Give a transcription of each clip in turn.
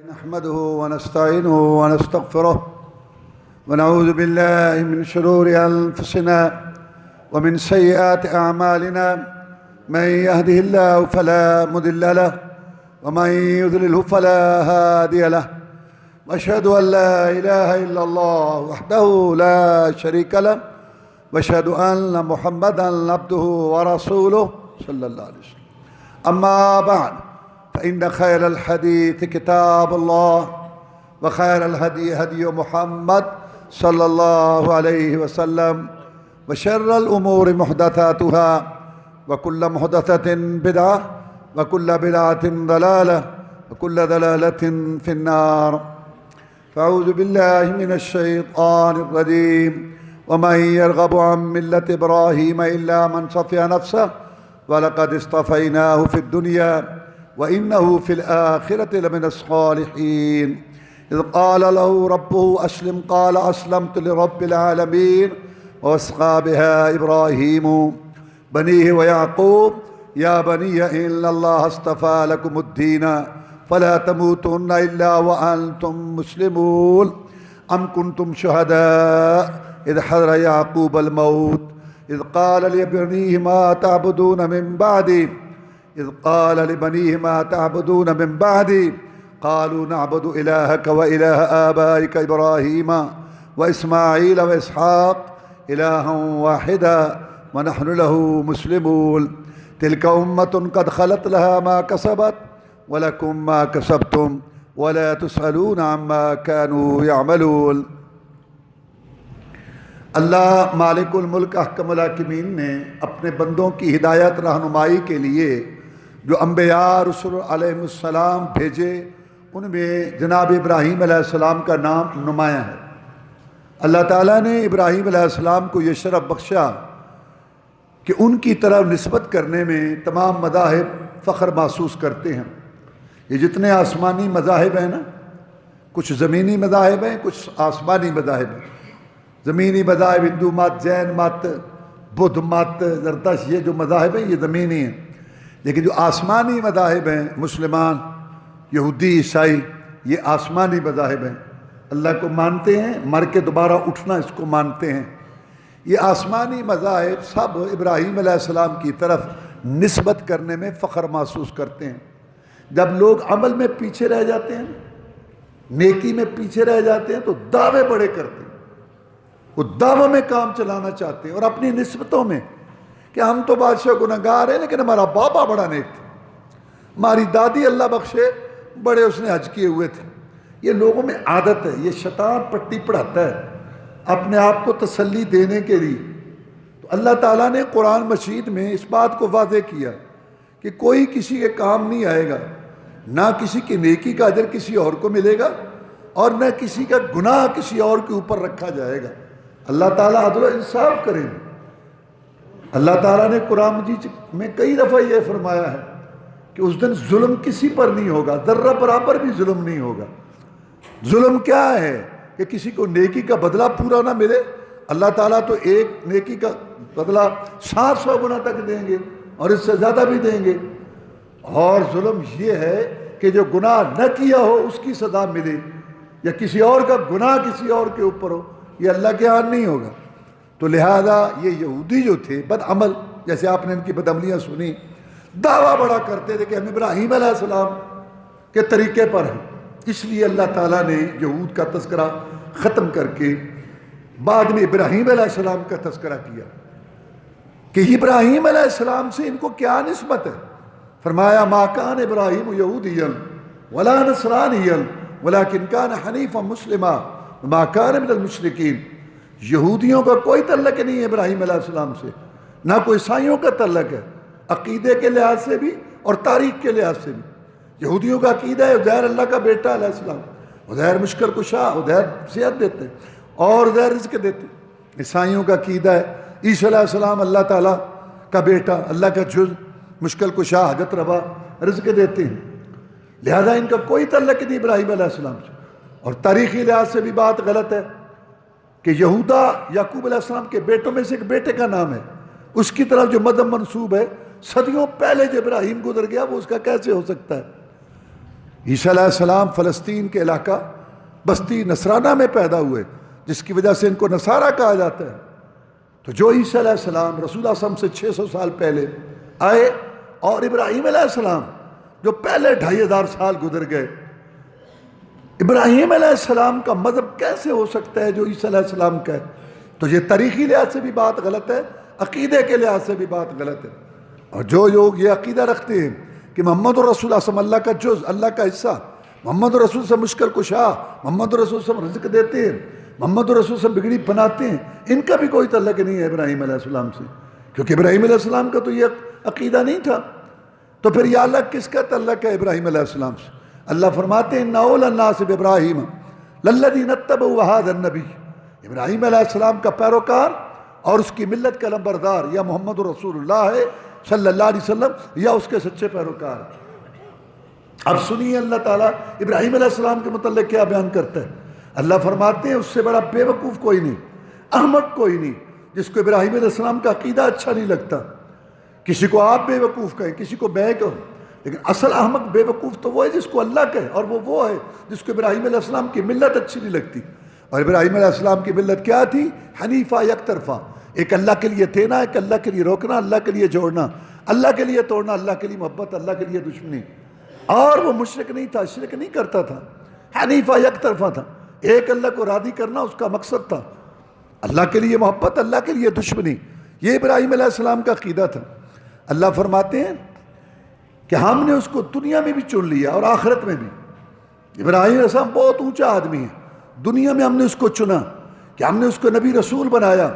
نحمده ونستعينه ونستغفره ونعوذ بالله من شرور أنفسنا ومن سيئات أعمالنا من يهده الله فلا مضل له ومن يضلله فلا هادي له وأشهد أن لا إله إلا الله وحده لا شريك له وأشهد أن محمدا عبده ورسوله صلى الله عليه وسلم. أما بعد فإن خير الحديث كتاب الله وخير الهدي هدي محمد صلى الله عليه وسلم وشر الأمور محدثاتها وكل محدثة بدعة وكل بدعة ضلالة وكل ضلالة في النار. فأعوذ بالله من الشيطان الرجيم. ومن يرغب عن ملة إبراهيم إلا من صفي نفسه ولقد اصطفيناه في الدنيا وإنه في الآخرة لمن الصالحين. إذ قال له ربه أسلم قال أسلمت لرب العالمين ووصى بها إبراهيم بنيه ويعقوب يا بني إن الله اصطفى لكم الدين فلا تموتن إلا وأنتم مسلمون. أم كنتم شهداء إذ حضر يعقوب الموت إذ قال لبنيه ما تعبدون من بعدي من بعدي قالوا نعبد إلهك وإله آبائك إبراهيم وإسماعيل وإسحاق إلها واحدا ونحن له مسلمون. تلك أمة قد خلت لها ما كسبت ولكم ما كسبتم ولا تسألون عما كانوا يعملون. اللہ مالک الملک احکم الحاکمین نے اپنے بندوں کی ہدایت رہنمائی کے لیے جو انبیاء رسول علیہ السلام بھیجے ان میں جناب ابراہیم علیہ السلام کا نام نمایاں ہے. اللہ تعالیٰ نے ابراہیم علیہ السلام کو یہ شرف بخشا کہ ان کی طرف نسبت کرنے میں تمام مذاہب فخر محسوس کرتے ہیں. یہ جتنے آسمانی مذاہب ہیں نا، کچھ زمینی مذاہب ہیں کچھ آسمانی مذاہب ہیں. زمینی مذاہب ہندو مت، جین مت، بدھ مت، زردشت، یہ جو مذاہب ہیں یہ زمینی ہیں. لیکن جو آسمانی مذاہب ہیں مسلمان، یہودی، عیسائی، یہ آسمانی مذاہب ہیں. اللہ کو مانتے ہیں، مر کے دوبارہ اٹھنا اس کو مانتے ہیں. یہ آسمانی مذاہب سب ابراہیم علیہ السلام کی طرف نسبت کرنے میں فخر محسوس کرتے ہیں. جب لوگ عمل میں پیچھے رہ جاتے ہیں، نیکی میں پیچھے رہ جاتے ہیں، تو دعوے بڑے کرتے ہیں. وہ دعووں میں کام چلانا چاہتے ہیں اور اپنی نسبتوں میں کہ ہم تو بادشاہ گنہگار ہیں لیکن ہمارا بابا بڑا نیک تھا، ہماری دادی اللہ بخشے بڑے اس نے حج کیے ہوئے تھے. یہ لوگوں میں عادت ہے. یہ شیطان پٹی پڑھاتا ہے اپنے آپ کو تسلی دینے کے لیے. تو اللہ تعالیٰ نے قرآن مجید میں اس بات کو واضح کیا کہ کوئی کسی کے کام نہیں آئے گا، نہ کسی کی نیکی کا اجر کسی اور کو ملے گا اور نہ کسی کا گناہ کسی اور کے اوپر رکھا جائے گا. اللہ تعالیٰ عدل و انصاف کریں گے. اللہ تعالیٰ نے قرآن مجید میں کئی دفعہ یہ فرمایا ہے کہ اس دن ظلم کسی پر نہیں ہوگا، ذرہ برابر بھی ظلم نہیں ہوگا. ظلم کیا ہے کہ کسی کو نیکی کا بدلہ پورا نہ ملے. اللہ تعالیٰ تو ایک نیکی کا بدلہ 700 گنا تک دیں گے اور اس سے زیادہ بھی دیں گے. اور ظلم یہ ہے کہ جو گناہ نہ کیا ہو اس کی سزا ملے، یا کسی اور کا گناہ کسی اور کے اوپر ہو، یہ اللہ کے ہاں نہیں ہوگا. تو لہذا یہ یہودی جو تھے بد عمل، جیسے آپ نے ان کی بدعملیاں سنی، دعویٰ بڑا کرتے تھے کہ ہم ابراہیم علیہ السلام کے طریقے پر ہیں. اس لیے اللہ تعالیٰ نے یہود کا تذکرہ ختم کر کے بعد میں ابراہیم علیہ السلام کا تذکرہ کیا کہ ابراہیم علیہ السلام سے ان کو کیا نسبت ہے. فرمایا ما کان ابراہیم یہودیا ولا نصرانیا ولکن کان حنیفا مسلما ما کان من المشرکین. یہودیوں کا کوئی تعلق نہیں ہے ابراہیم علیہ السلام سے، نہ کوئی عیسائیوں کا تعلق ہے، عقیدے کے لحاظ سے بھی اور تاریخ کے لحاظ سے بھی. یہودیوں کا عقیدہ ہے عزیر اللہ کا بیٹا علیہ السلام، عزیر مشکل کشا، عزیر صحت دیتے ہیں اور عزیر رزق دیتے ہیں. عیسائیوں کا عقیدہ ہے عیسی علیہ السلام اللہ تعالیٰ کا بیٹا، اللہ کا جز، مشکل کشا، حاجت روا، رزق دیتے ہیں. لہذا ان کا کوئی تعلق نہیں ابراہیم علیہ السلام سے. اور تاریخی لحاظ سے بھی بات غلط ہے کہ یہودا یعقوب علیہ السلام کے بیٹوں میں سے ایک بیٹے کا نام ہے، اس کی طرف جو مذہب منسوب ہے صدیوں پہلے جو ابراہیم گزر گیا وہ اس کا کیسے ہو سکتا ہے؟ عیسیٰ علیہ السلام فلسطین کے علاقہ بستی نصرانہ میں پیدا ہوئے، جس کی وجہ سے ان کو نصارہ کہا جاتا ہے۔ تو جو عیسیٰ علیہ السلام رسول اللہ صلی اللہ علیہ وسلم سے 600 سال پہلے آئے، اور ابراہیم علیہ السلام جو پہلے 2500 سال گزر گئے، ابراہیم علیہ السلام کا مذہب کیسے ہو سکتا ہے جو عیسیٰ علیہ السلام کا ہے؟ تو یہ تاریخی لحاظ سے بھی بات غلط ہے، عقیدے کے لحاظ سے بھی بات غلط ہے۔ اور جو لوگ یہ عقیدہ رکھتے ہیں کہ محمد رسول اللہ صلی اللہ علیہ وسلم اللہ کا جز، اللہ کا حصہ، محمد رسول سے مشکل کشا، محمد رسول سے رزق دیتے ہیں، محمد رسول سے بگڑی بناتے ہیں، ان کا بھی کوئی تعلق نہیں ہے ابراہیم علیہ السلام سے، کیونکہ ابراہیم علیہ السلام کا تو یہ عقیدہ نہیں تھا۔ تو پھر یہ اللہ کس کا تعلق ہے ابراہیم علیہ السلام سے؟ اللہ فرماتے ہیں اِنَّ أَوْلَى النَّاسِ بِإِبْرَاهِيمَ لَلَّذِينَ اتَّبَعُوا هَٰذَا النَّبِيَّ، ابراہیم علیہ السلام کا پیروکار اور اس کی ملت کا لمبردار یا محمد رسول اللہ ہے صلی اللہ علیہ وسلم، یا اس کے سچے پیروکار۔ اب سنیے اللہ تعالیٰ ابراہیم علیہ السلام کے متعلق کیا بیان کرتا ہے۔ اللہ فرماتے ہیں اس سے بڑا بے وقوف کوئی نہیں، احمق کوئی نہیں، جس کو ابراہیم علیہ السلام کا عقیدہ اچھا نہیں لگتا۔ کسی کو آپ بے وقوف کہیں، کسی کو میں کہوں، لیکن اصل احمق بے وقوف تو وہ ہے جس کو اللہ کہے، اور وہ ہے جس کو ابراہیم علیہ السلام کی ملت اچھی نہیں لگتی۔ اور ابراہیم علیہ السلام کی ملت کیا تھی؟ حنیفہ، یک طرفہ، ایک اللہ کے لیے دینا، ایک اللہ کے لیے روکنا، اللہ کے لیے جوڑنا، اللہ کے لیے توڑنا، اللہ کے لیے محبت، اللہ کے لیے دشمنی۔ اور وہ مشرک نہیں تھا، شرک نہیں کرتا تھا، حنیفہ یک طرفہ تھا، ایک اللہ کو راضی کرنا اس کا مقصد تھا، اللہ کے لیے محبت، اللہ کے لیے دشمنی۔ یہ ابراہیم علیہ السلام کا عقیدہ تھا۔ اللہ فرماتے ہیں کہ ہم نے اس کو دنیا میں بھی چن لیا اور آخرت میں بھی۔ ابراہیم علیہ السلام بہت اونچا آدمی ہے، دنیا میں ہم نے اس کو چنا کہ ہم نے اس کو نبی رسول بنایا۔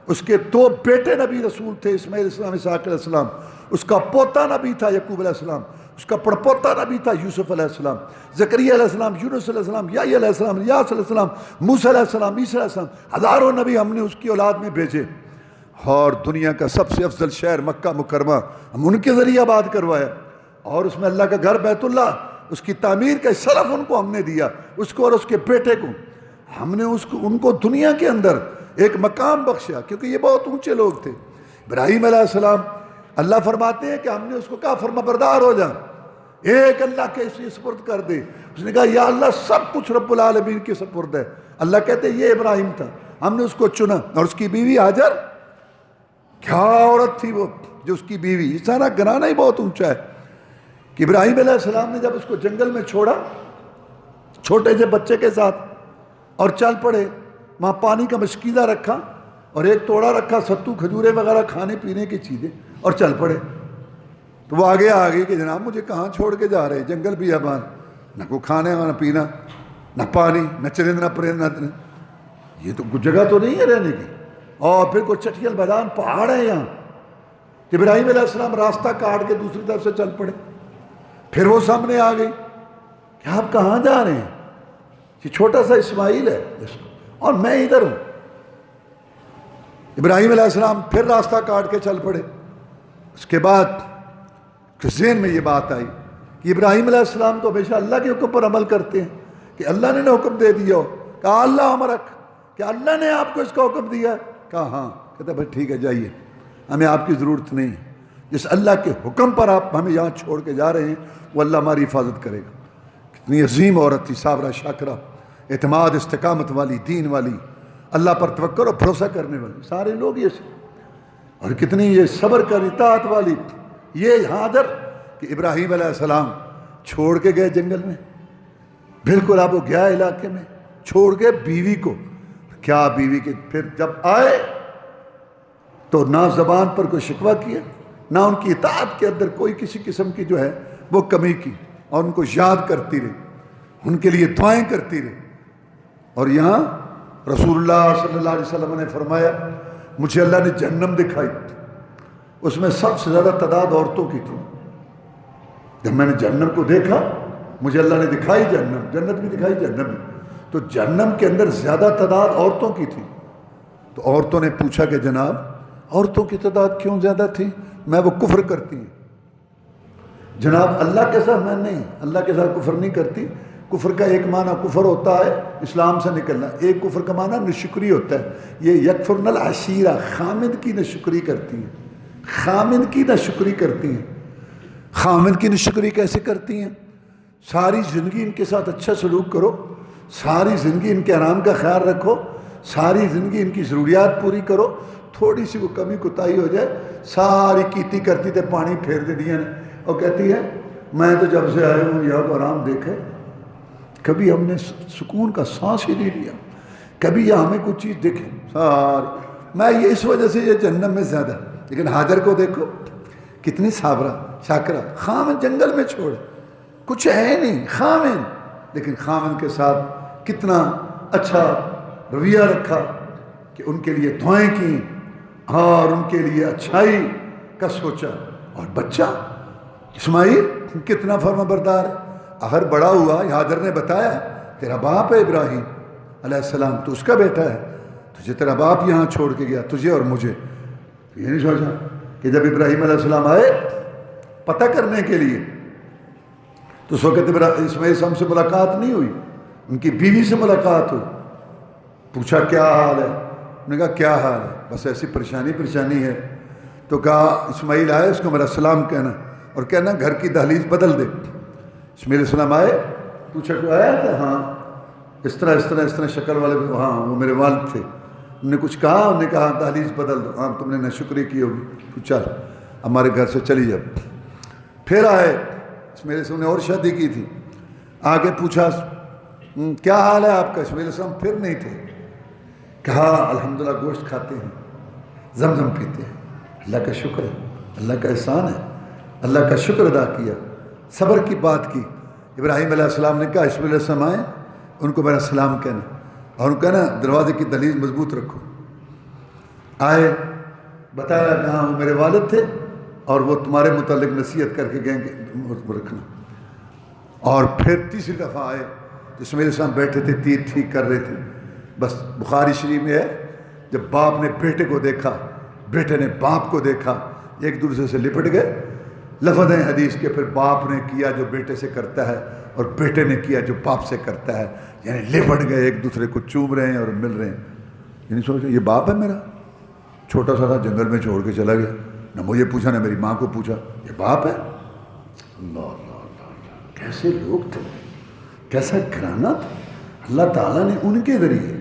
اس کے 2 بیٹے نبی رسول تھے، اسماعیل علیہ السلام، اسحاق علیہ السلام۔ اس کا پوتا نبی تھا یعقوب علیہ السلام، اس کا پڑپوتا نبی تھا یوسف علیہ السلام، زکریا علیہ السلام، یونس علیہ السلام، یحییٰ علیہ السلام، الیاس علیہ السلام، موسیٰ علیہ السلام، عیسیٰ علیہ السلام۔ ہزاروں نبی ہم نے اس کی اولاد میں بھیجے، اور دنیا کا سب سے افضل شہر مکہ مکرمہ ہم ان کے ذریعہ آباد کروایا، اور اس میں اللہ کا گھر بیت اللہ، اس کی تعمیر کا سلف ان کو ہم نے دیا، اس کو اور اس کے بیٹے کو ہم نے ان کو دنیا کے اندر ایک مقام بخشا، کیونکہ یہ بہت اونچے لوگ تھے۔ ابراہیم علیہ السلام، اللہ فرماتے ہیں کہ ہم نے اس کو کہا فرما بردار ہو جا، ایک اللہ کے اسے سپرد کر دے۔ اس نے کہا یا اللہ سب کچھ رب العالمین کے سپرد ہے۔ اللہ کہتے ہیں یہ ابراہیم تھا، ہم نے اس کو چنا، اور اس کی بیوی ہاجر، کیا عورت تھی وہ جو اس کی بیوی۔ یہ سارا گھرانہ ہی بہت اونچا ہے کہ ابراہیم علیہ السلام نے جب اس کو جنگل میں چھوڑا چھوٹے سے بچے کے ساتھ اور چل پڑے، وہاں پانی کا مشکیزہ رکھا اور ایک توڑا رکھا، ستو کھجورے وغیرہ کھانے پینے کی چیزیں، اور چل پڑے۔ تو وہ آگے کہ جناب مجھے کہاں چھوڑ کے جا رہے، جنگل بیابان، نہ کوئی کھانے نہ پینا، نہ پانی، نہ چرند، نہ پرند، نہ یہ تو کچھ جگہ تو نہیں ہے رہنے کی۔ اور پھر کوئی چٹھیل میدان، پہاڑ ہے یہاں۔ ابراہیم علیہ السلام راستہ کاٹ کے دوسری طرف سے چل پڑے۔ پھر وہ سامنے آ گئی کہ آپ کہاں جا رہے ہیں؟ یہ چھوٹا سا اسماعیل ہے اور میں ادھر ہوں۔ ابراہیم علیہ السلام پھر راستہ کاٹ کے چل پڑے۔ اس کے بعد ذہن میں یہ بات آئی کہ ابراہیم علیہ السلام تو ہمیشہ اللہ کے حکم پر عمل کرتے ہیں، کہ اللہ نے حکم دے دیا ہو، کہا اللہ امرک، کہ اللہ نے آپ کو اس کا حکم دیا؟ کہا ہاں۔ کہتا بھائی ٹھیک ہے جائیے، ہمیں آپ کی ضرورت نہیں، جس اللہ کے حکم پر آپ ہمیں یہاں چھوڑ کے جا رہے ہیں وہ اللہ ہماری حفاظت کرے گا۔ کتنی عظیم عورت تھی، صابرہ شاکرہ، اعتماد استقامت والی، دین والی، اللہ پر توکل اور بھروسہ کرنے والی، سارے لوگ یہ سے، اور کتنی یہ صبر کر اطاعت والی۔ یہ ہاجر کہ ابراہیم علیہ السلام چھوڑ کے گئے جنگل میں، بالکل اب وہ گیا علاقے میں، چھوڑ کے بیوی کو، کیا بیوی کے پھر جب آئے تو نہ زبان پر کوئی شکوہ کیا، نہ ان کی اطاعت کے اندر کوئی کسی قسم کی جو ہے وہ کمی کی، اور ان کو یاد کرتی رہی، ان کے لیے دعائیں کرتی رہی۔ اور یہاں رسول اللہ صلی اللہ علیہ وسلم نے فرمایا مجھے اللہ نے جہنم دکھائی، اس میں سب سے زیادہ تعداد عورتوں کی تھی۔ جب میں نے جہنم کو دیکھا، مجھے اللہ نے دکھائی جہنم، جنت بھی دکھائی جہنم بھی، تو جہنم کے اندر زیادہ تعداد عورتوں کی تھی۔ تو عورتوں نے پوچھا کہ جناب عورتوں کی تعداد کیوں زیادہ تھی؟ میں وہ کفر کرتی ہیں۔ جناب اللہ کے ساتھ میں نہیں، اللہ کے ساتھ کفر نہیں کرتی۔ کفر کا ایک معنی کفر ہوتا ہے اسلام سے نکلنا، ایک کفر کا معنی ناشکری ہوتا ہے۔ یہ یکفرن العشیرہ، خامد کی ناشکری کرتی ہیں، خامد کی ناشکری کرتی ہیں۔ خامد کی ناشکری کیسے کرتی ہیں؟ ساری زندگی ان کے ساتھ اچھا سلوک کرو، ساری زندگی ان کے آرام کا خیال رکھو، ساری زندگی ان کی ضروریات پوری کرو، تھوڑی سی وہ کمی کوتاہی ہو جائے ساری کیتی کرتی تے پانی پھیر دے دیا نے، اور کہتی ہے میں تو جب سے آئے ہوں یہاں آرام دیکھے، کبھی ہم نے سکون کا سانس ہی نہیں لیا، کبھی یہاں ہمیں کچھ چیز دیکھے میں یہ اس وجہ سے یہ جہنم میں زیادہ، لیکن حاجر کو دیکھو کتنی صابرہ شاکرہ، خامن جنگل میں چھوڑ، کچھ ہے نہیں خامن، لیکن خامن کے ساتھ کتنا اچھا رویہ رکھا کہ ان کے لیے دعائیں کی اور ان کے لیے اچھائی کا سوچا۔ اور بچہ اسماعیل کتنا فرما بردار ہے، آخر بڑا ہوا، حاجر نے بتایا تیرا باپ ہے ابراہیم علیہ السلام، تو اس کا بیٹا ہے، تجھے تیرا باپ یہاں چھوڑ کے گیا، تجھے اور مجھے۔ یہ نہیں سوچا کہ جب ابراہیم علیہ السلام آئے پتہ کرنے کے لیے تو اس وقت اسماعیل سے ہم سے ملاقات نہیں ہوئی، ان کی بیوی سے ملاقات ہوئی، پوچھا کیا حال ہے، انہوں نے کہا کیا حال ہے، بس ایسی پریشانی ہے، تو کہا اسماعیل آئے اس کو میرا سلام کہنا اور کہنا گھر کی دہلیز بدل دے۔ اسماعیل علیہ السلام آئے، پوچھا کہ آیا تھا، ہاں اس طرح شکل والے، ہاں وہ میرے والد تھے، انہوں نے کچھ کہا، انہوں نے کہا دہلیز بدل دو، ہاں تم نے ناشکری کی ہوگی، تو چل ہمارے گھر سے چلی جب۔ پھر آئے، اسماعیل علیہ السلام نے اور شادی کی تھی، آگے پوچھا کیا حال ہے آپ کا، اسماعیل علیہ السلام پھر نہیں تھے، کہا الحمدللہ گوشت کھاتے ہیں، زمزم پیتے ہیں، اللہ کا شکر ہے، اللہ کا احسان ہے، اللہ کا شکر ادا کیا، صبر کی بات کی۔ ابراہیم علیہ السلام نے کہا اسماعیل علیہ السلام آئے، ان کو میرا سلام کہنا، اور ان کہنا دروازے کی دہلیز مضبوط رکھو۔ آئے، بتایا کہ ہاں وہ میرے والد تھے اور وہ تمہارے متعلق نصیحت کر کے گئے کہ رکھنا۔ اور پھر تیسری دفعہ آئے، اسماعیل السلام بیٹھے تھے، تیر ٹھیک کر رہے تھے، بس بخاری شریف میں ہے جب باپ نے بیٹے کو دیکھا، بیٹے نے باپ کو دیکھا، ایک دوسرے سے لپٹ گئے، لفظ ہیں حدیث کے، پھر باپ نے کیا جو بیٹے سے کرتا ہے اور بیٹے نے کیا جو باپ سے کرتا ہے، یعنی لپٹ گئے، ایک دوسرے کو چوم رہے ہیں اور مل رہے ہیں۔ یعنی سوچو یہ باپ ہے میرا، چھوٹا سا تھا جنگل میں چھوڑ کے چلا گیا، نہ مجھے پوچھا نہ میری ماں کو پوچھا، یہ باپ ہے؟ اللہ اللہ اللہ، کیسے لوگ تھے، کیسا گھرانہ تھا، اللہ تعالیٰ نے ان کے ذریعے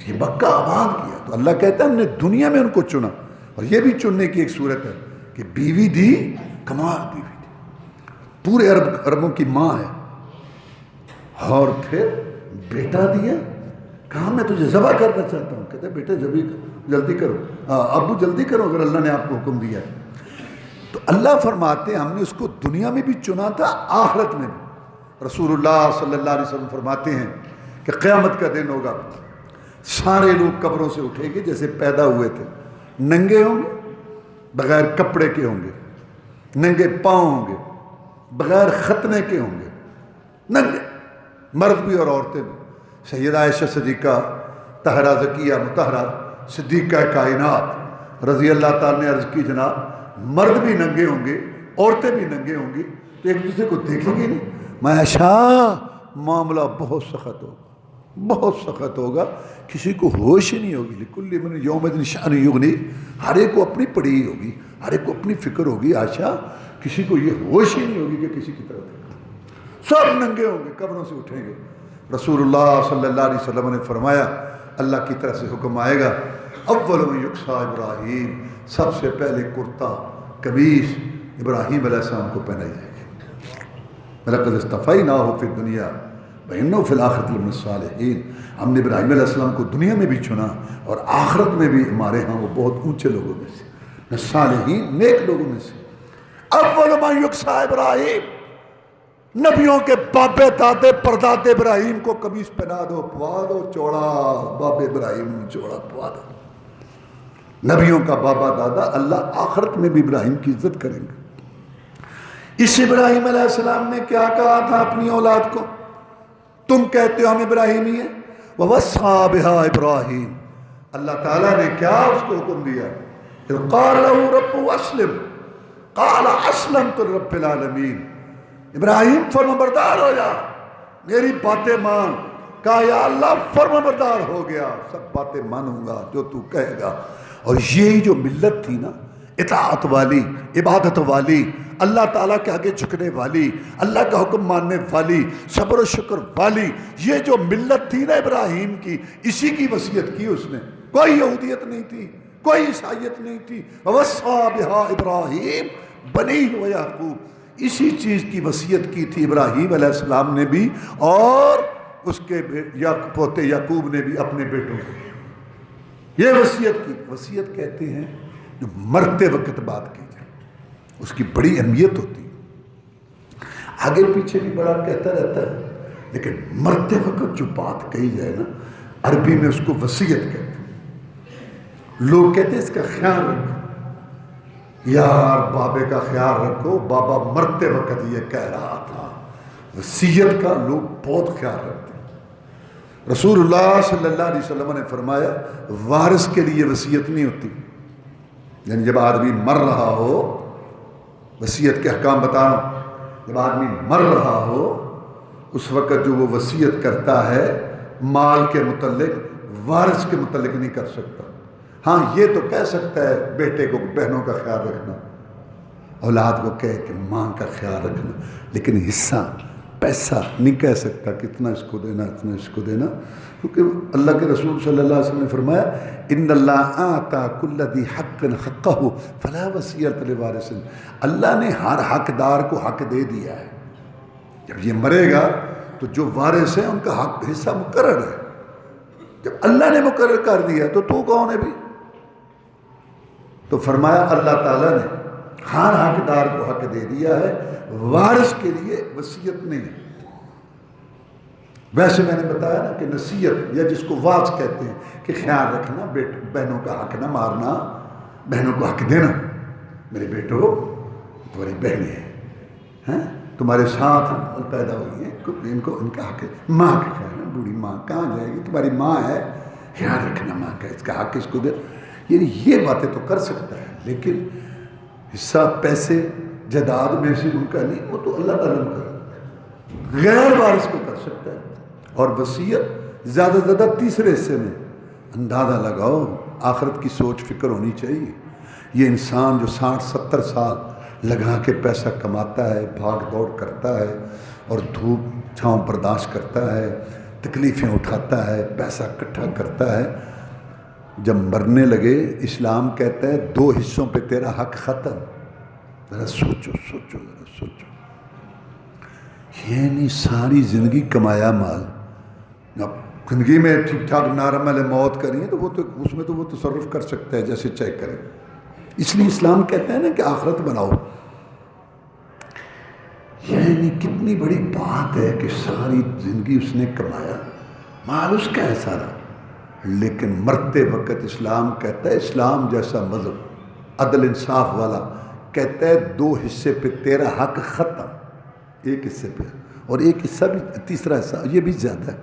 یہ مکہ آباد کیا۔ تو اللہ کہتا ہے ہم نے دنیا میں ان کو چنا، اور یہ بھی چننے کی ایک صورت ہے کہ بیوی دی، کمال بیوی دی، پورے عربوں کی ماں ہے، اور پھر بیٹا دیا، کہا میں تجھے ذبح کرنا چاہتا ہوں، کہتے ہیں بیٹے جلدی کرو، ابو جلدی کرو اگر اللہ نے آپ کو حکم دیا ہے۔ تو اللہ فرماتے ہیں ہم نے اس کو دنیا میں بھی چنا تھا، آخرت میں بھی۔ رسول اللہ صلی اللہ علیہ وسلم فرماتے ہیں کہ قیامت کا دن ہوگا، سارے لوگ قبروں سے اٹھیں گے جیسے پیدا ہوئے تھے، ننگے ہوں گے، بغیر کپڑے کے ہوں گے، ننگے پاؤں ہوں گے، بغیر ختنے کے ہوں گے، ننگے، مرد بھی اور عورتیں بھی۔ سیدہ عائشہ صدیقہ طاہرہ زکیہ مطہرہ صدیقہ کائنات رضی اللہ تعالیٰ نے عرض کی جناب مرد بھی ننگے ہوں گے، عورتیں بھی ننگے ہوں گی، تو ایک دوسرے کو دیکھیں گے نہیں۔ میں عائشہ معاملہ بہت سخت ہوگا، بہت سخت ہوگا، کسی کو ہوش ہی نہیں ہوگی، لکل من یومئذ شأن یغنی، ہر ایک کو اپنی پڑی ہوگی، ہر ایک کو اپنی فکر ہوگی، عائشہ کسی کو یہ ہوش ہی نہیں ہوگی کہ کسی کی طرف دیکھا، سب ننگے ہوں گے، قبروں سے اٹھیں گے۔ رسول اللہ صلی اللہ علیہ وسلم نے فرمایا اللہ کی طرف سے حکم آئے گا، اول من یکسیٰ ابراہیم، سب سے پہلے کرتا قمیص ابراہیم علیہ السلام کو پہنائی جائے گی۔ لقد اصطفیناہ فی الدنیا وانہ فی الآخرۃ لمن الصالحین، ہم نے ابراہیم علیہ السلام کو دنیا میں بھی چنا اور آخرت میں بھی ہمارے ہاں وہ بہت اونچے لوگوں میں سے، صالحین نیک لوگوں میں سے۔ اول من یکسیٰ ابراہیم، نبیوں کے بابے دادے پردادے ابراہیم کو قمیص پہنا دو، پوا دو چوڑا، باب ابراہیم نے چوڑا پوا دو۔ نبیوں کا بابا دادا اللہ آخرت میں بھی ابراہیم کی عزت کریں گے۔ اس ابراہیم علیہ السلام نے کیا کہا تھا اپنی اولاد کو؟ تم کہتے ہو ہم ابراہیمی ہیں، وَوَصَّىٰ بِهَا ابراہیم، اللہ تعالیٰ نے کیا اس کو حکم دیا؟ اِذْ قَالَ لَهُ رَبُّهُ أَسْلِمْ قَالَ أَسْلَمْتُ لِرَبِّ الْعَالَمِينَ، ابراہیم فرمانبردار ہو جا، میری باتیں مان۔ کہا یا اللہ فرمانبردار ہو گیا، سب باتیں مانوں گا جو تو کہے گا۔ اور یہی جو ملت تھی نا، اطاعت والی، عبادت والی، اللہ تعالیٰ کے آگے جھکنے والی، اللہ کا حکم ماننے والی، صبر و شکر والی، یہ جو ملت تھی نا ابراہیم کی، اسی کی وصیت کی اس نے. کوئی یہودیت نہیں تھی، کوئی عیسائیت نہیں تھی. وَوَصَّىٰ بِهَا ابراہیم بَنِيهِ وَيَعْقُوبَ، اسی چیز کی وصیت کی تھی ابراہیم علیہ السلام نے بھی، اور اس کے پوتے یعقوب نے بھی اپنے بیٹوں کو یہ وصیت کی. وصیت کہتے ہیں جو مرتے وقت بات کی جائے، اس کی بڑی اہمیت ہوتی ہے. آگے پیچھے بھی بڑا کہتا رہتا ہے، لیکن مرتے وقت جو بات کہی جائے نا، عربی میں اس کو وصیت کہتے ہیں. لوگ کہتے ہیں اس کا خیال رکھو یار، بابے کا خیال رکھو، بابا مرتے وقت یہ کہہ رہا تھا. وصیت کا لوگ بہت خیال رکھتے ہیں. رسول اللہ صلی اللہ علیہ وسلم نے فرمایا وارث کے لیے وصیت نہیں ہوتی. یعنی جب آدمی مر رہا ہو، وصیت کے احکام بتا رہا ہوں، جب آدمی مر رہا ہو اس وقت جو وہ وصیت کرتا ہے مال کے متعلق، وارث کے متعلق نہیں کر سکتا. ہاں یہ تو کہہ سکتا ہے بیٹے کو بہنوں کا خیال رکھنا، اولاد کو کہے کہ ماں کا خیال رکھنا، لیکن حصہ پیسہ نہیں کہہ سکتا کتنا اس کو دینا، اتنا اس کو دینا. کیونکہ اللہ کے رسول صلی اللہ علیہ وسلم نے فرمایا ان اللہ آتا کل ذی حق حقہ فلا وصیۃ لوارث. اللہ نے ہر حقدار کو حق دے دیا ہے. جب یہ مرے گا تو جو وارث ہیں ان کا حق حصہ مقرر ہے. جب اللہ نے مقرر کر دیا تو کون ہے بھی؟ تو فرمایا اللہ تعالیٰ نے ہر حقدار کو حق دے دیا ہے، وارث کے لیے وصیت نہیں ہے. ویسے میں نے بتایا نا کہ نصیحت یا جس کو واعظ کہتے ہیں کہ خیال رکھنا، بہنوں کا حق نہ مارنا، بہنوں کو حق دینا. میرے بیٹو تمہاری بہنیں ہیں، تمہارے ساتھ پیدا ہوئی ہیں، ان کا حق ہے. ماں کا خیال ہے، بوڑھی ماں کہاں جائے گی، تمہاری ماں ہے، خیال رکھنا ماں کا، اس کا حق اس کو دے. یعنی یہ باتیں تو کر سکتا ہے، لیکن حصہ پیسے جائیداد میں سے ان کا نہیں، وہ تو اللہ تعالیٰ کا، غیر وارث کو کر سکتا ہے. اور وصیت زیادہ سے زیادہ تیسرے حصے میں. اندازہ لگاؤ، آخرت کی سوچ فکر ہونی چاہیے. یہ انسان جو 60-70 سال لگا کے پیسہ کماتا ہے، بھاگ دوڑ کرتا ہے اور دھوپ چھاؤں برداشت کرتا ہے، تکلیفیں اٹھاتا ہے، پیسہ اکٹھا کرتا ہے، جب مرنے لگے اسلام کہتا ہے 2 حصوں پہ تیرا حق ختم. ذرا سوچو ذرا سوچو. یعنی ساری زندگی کمایا مال، اب زندگی میں ٹھیک ٹھاک نارمل موت کریں تو وہ تو اس میں تو وہ تصرف کر سکتا ہے جیسے چیک کرے. اس لیے اسلام کہتا ہے نا کہ آخرت بناؤ. یعنی کتنی بڑی بات ہے کہ ساری زندگی اس نے کمایا، مال اس کا ہے سارا، لیکن مرتے وقت اسلام کہتا ہے، اسلام جیسا مذہب عدل انصاف والا کہتا ہے 2 حصے پہ تیرا حق ختم. 1 حصے پہ، اور 1 حصہ بھی، تیسرا حصہ یہ بھی زیادہ ہے.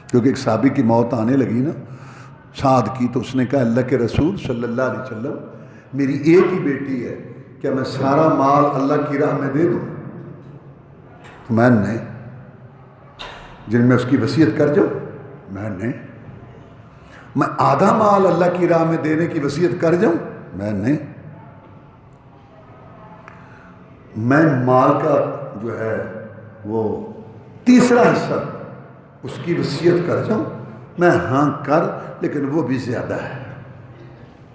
کیونکہ ایک صحابی کی موت آنے لگی نا، سعد کی، تو اس نے کہا اللہ کے رسول صلی اللہ علیہ وسلم میری ایک ہی بیٹی ہے، کیا میں سارا مال اللہ کی راہ میں دے دوں؟ میں نہیں. جن میں اس کی وصیت کر جاؤں؟ میں نہیں. میں آدھا مال اللہ کی راہ میں دینے کی وصیت کر جاؤں؟ میں نہیں. میں مال کا جو ہے وہ تیسرا حصہ اس کی وصیت کر جاؤں؟ میں ہاں کر، لیکن وہ بھی زیادہ ہے.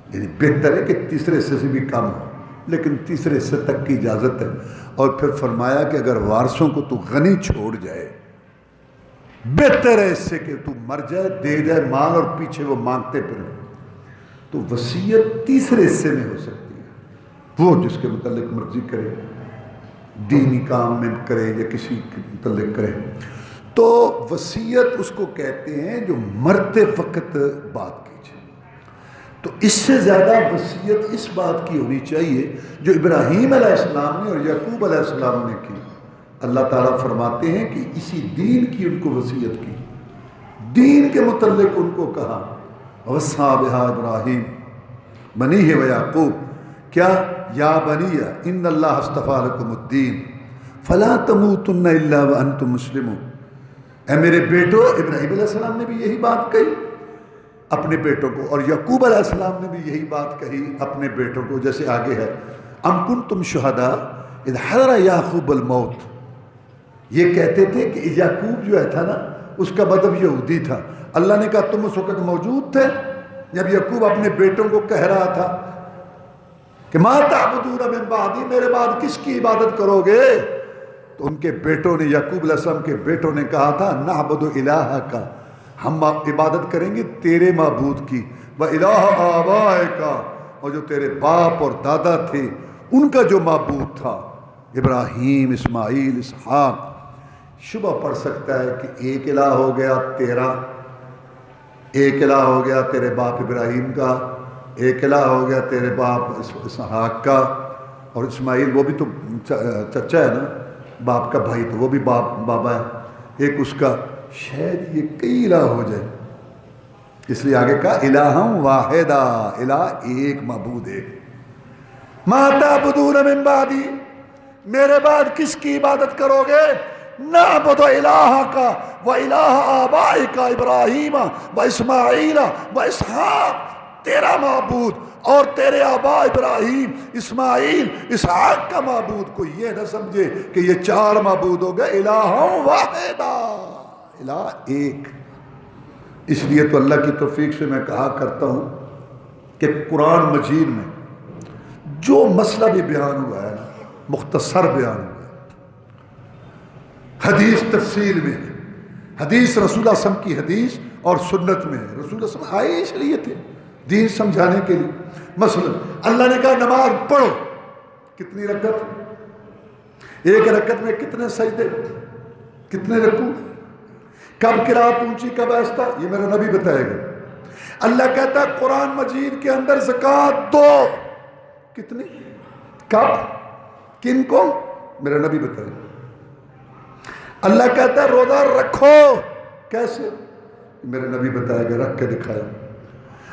یعنی بہتر ہے کہ تیسرے حصے سے بھی کم ہو، لیکن تیسرے حصے تک کی اجازت ہے. اور پھر فرمایا کہ اگر وارثوں کو تو غنی چھوڑ جائے، بہتر ہے اس سے کہ تو مر جائے، دے جائے مال اور پیچھے وہ مانگتے پھریں. تو وصیت تیسرے حصے میں ہو سکتی ہے، وہ جس کے متعلق مرضی کرے، دینی کام میں کرے یا کسی کے متعلق کرے. تو وصیت اس کو کہتے ہیں جو مرتے وقت بات کی جائے. تو اس سے زیادہ وصیت اس بات کی ہونی چاہیے جو ابراہیم علیہ السلام نے اور یعقوب علیہ السلام نے کی. اللہ تعالیٰ فرماتے ہیں کہ اسی دین کی ان کو وصیت کی، دین کے متعلق ان کو کہا وَوَصَّىٰ بِهَا ابراہیم بنیہ ویعقوب، کیا یا بنی ان اللہ اصطفیٰ لکم الدین فلا تموتن الا وانتم مسلمون. اے میرے بیٹو، ابراہیم علیہ السلام نے بھی یہی بات کہی، اپنے بیٹوں کو. اور یعقوب علیہ السلام نے بھی یہی بات کہی اپنے بیٹوں کو، جیسے آگے ہے ام کنتم شہداء اذ حضر یعقوب الموت. یہ کہتے تھے کہ یعقوب جو ہے تھا نا، اس کا مذہب یہودی تھا. اللہ نے کہا تم اس وقت موجود تھے جب یعقوب اپنے بیٹوں کو کہہ رہا تھا کہ ما تعبدون من بعدی، میرے بعد کس کی عبادت کرو گے؟ تو ان کے بیٹوں نے، یعقوب علیہ السلام کے بیٹوں نے کہا تھا نعبد الہک، ہم عبادت کریں گے تیرے معبود کی، وَإِلَٰهَ آبَائِكَ، اور جو تیرے باپ اور دادا تھے ان کا جو معبود تھا، ابراہیم، اسماعیل، اسحاق. شبہ پڑ سکتا ہے کہ ایک الہ ہو گیا تیرا، ایک الہ ہو گیا تیرے باپ ابراہیم کا، ایک الہ ہو گیا تیرے باپ اسحاق کا، اور اسماعیل وہ بھی تو چچا ہے نا، باپ کا بھائی، تو وہ بھی بابا ہے، ایک اس کا. شاید یہ کئی الہ ہو جائے، اس لیے آگے کہا الہم واحدہ، الہ ایک، معبود ایک. ما تعبدون من بعدی، میرے بعد کس کی عبادت کرو گے؟ نعبد الہک و الہ آبائک ابراہیم و اسماعیل و اسحاق، تیرا معبود اور تیرے آبا ابراہیم، اسماعیل، اسحاق کا معبود. کو یہ نہ سمجھے کہ یہ چار معبود ہو گئے، الہم واحدہ، الہ ایک. اس لیے تو اللہ کی توفیق سے میں کہا کرتا ہوں کہ قرآن مجید میں جو مسئلہ بھی بیان ہوا ہے نا، مختصر بیان ہوا ہے. حدیث تفصیل میں ہے، حدیث رسول اللہ صلی اللہ علیہ وسلم کی حدیث اور سنت میں ہے. رسول اللہ صلی اللہ علیہ وسلم آئے اس لیے تھے دین سمجھانے کے لیے. مثلا اللہ نے کہا نماز پڑھو، کتنی رکعت؟ ایک رکعت میں کتنے سجدے، کتنے رکوع، کب قرات اونچی کب آہستہ، یہ میرا نبی بتائے گا. اللہ کہتا ہے قرآن مجید کے اندر زکوٰۃ دو، کتنی، کب، کن کو، میرا نبی بتائے گا. اللہ کہتا ہے روزہ رکھو، کیسے، میرے نبی بتائے گا، رکھ کے دکھایا.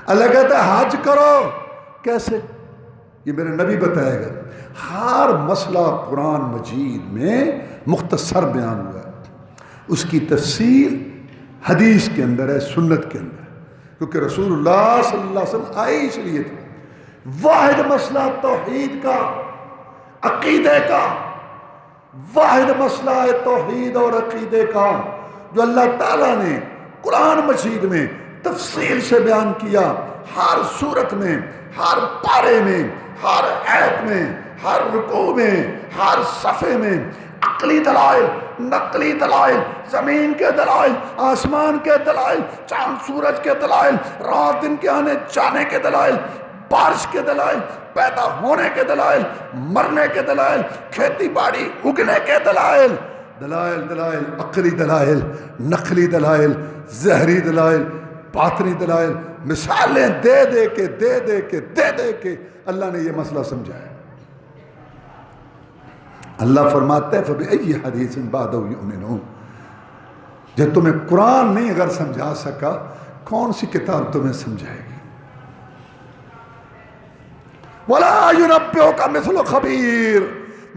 اللہ کہتا ہے حج کرو، کیسے، یہ میرے نبی بتائے گا. ہر مسئلہ قرآن مجید میں مختصر بیان ہوا ہے، اس کی تفصیل حدیث کے اندر ہے، سنت کے اندر ہے. کیونکہ رسول اللہ صلی اللہ علیہ وسلم آئے اس لیے تھے. واحد مسئلہ توحید کا، عقیدے کا، واحد مسئلہ ہے توحید اور عقیدے کا، جو اللہ تعالیٰ نے قرآن مجید میں تفصیل سے بیان کیا. ہر صورت میں، ہر پارے میں، ہر آیت میں، ہر رکوع میں، ہر صفحے میں عقلی دلائل، نقلی دلائل، زمین کے دلائل، آسمان کے دلائل، چاند سورج کے دلائل، رات دن کے آنے جانے کے دلائل، بارش کے دلائل، پیدا ہونے کے دلائل، مرنے کے دلائل، کھیتی باڑی اگنے کے دلائل، دلائل دلائل، عقلی دلائل، نقلی دلائل، ظاہری دلائل، باطنی دلائل، مثالیں دے دے کے اللہ نے یہ مسئلہ سمجھایا. اللہ فرماتا ہے فَبِأَيِّ حَدِيثٍ بَعْدَهُ يُؤْمِنُونَ، جب تمہیں قرآن نہیں اگر سمجھا سکا، کون سی کتاب تمہیں سمجھائے گی؟ وَلَا يُنَبِّئُكَ مِثْلُ خَبِيرٍ،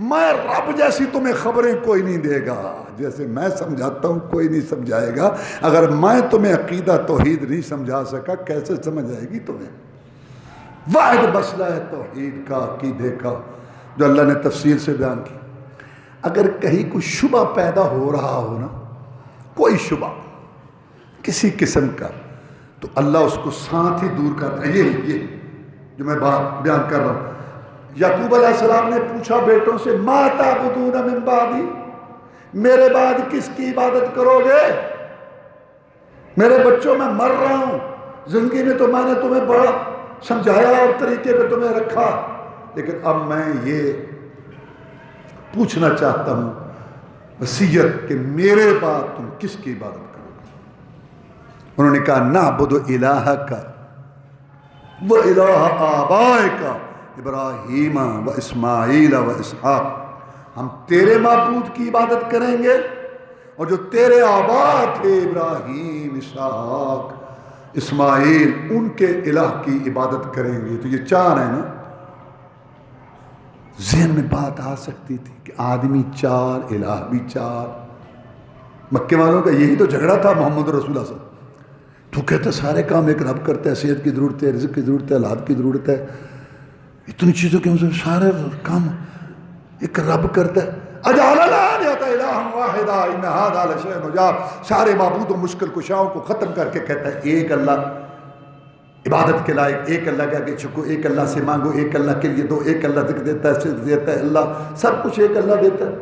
میں رب جیسی تمہیں خبریں کوئی نہیں دے گا. جیسے میں سمجھاتا ہوں کوئی نہیں سمجھائے گا. اگر میں تمہیں عقیدہ توحید نہیں سمجھا سکا، کیسے سمجھ آئے گی تمہیں؟ واحد مسئلہ ہے توحید کا، عقیدے کا، جو اللہ نے تفصیل سے بیان کی. اگر کہیں کوئی شبہ پیدا ہو رہا ہو نا، کوئی شبہ کسی قسم کا، تو اللہ اس کو ساتھ ہی دور کرتا ہے. یہ جو میں بات بیان کر رہا ہوں. یعقوب علیہ السلام نے پوچھا بیٹوں سے ما تعبدون من بعدی، میرے بعد کس کی عبادت کرو گے؟ میرے بچوں میں مر رہا ہوں، زندگی میں تو میں نے تمہیں بڑا سمجھایا اور طریقے پہ تمہیں رکھا، لیکن اب میں یہ پوچھنا چاہتا ہوں وصیت کہ میرے بعد تم کس کی عبادت کرو گے؟ انہوں نے کہا نعبد الہک و الہ آبائک ابراہیم و اسماعیل و اسحاق، ہم تیرے معبود کی عبادت کریں گے اور جو تیرے آبا تھے ابراہیم، اسحاق، اسماعیل، ان کے الہ کی عبادت کریں گے. تو یہ چار ہیں نا. ذہن میں بات آ سکتی تھی کہ آدمی چار، الہ بھی چار. مکے والوں کا یہی تو جھگڑا تھا محمد رسول اللہ صلی اللہ علیہ وسلم تو کہتا ہے سارے کام ایک رب کرتا ہے، صحت کی ضرورت ہے، رزق کی ضرورت ہے، اولاد کی ضرورت ہے، اتنی چیزوں کے مطلب سارے کام ایک رب کرتا ہے۔ اجعل الآلہۃ الہا واحدا ان ھذا لشیء عجاب، سارے معبود و مشکل کشاؤں کو ختم کر کے کہتا ہے ایک اللہ عبادت کے لائق، ایک اللہ کے آگے جھکو، ایک اللہ سے مانگو، ایک اللہ کے لیے دو، ایک اللہ ذکر دیتا ہے، صرف دیتا ہے اللہ، سب کچھ ایک اللہ دیتا ہے۔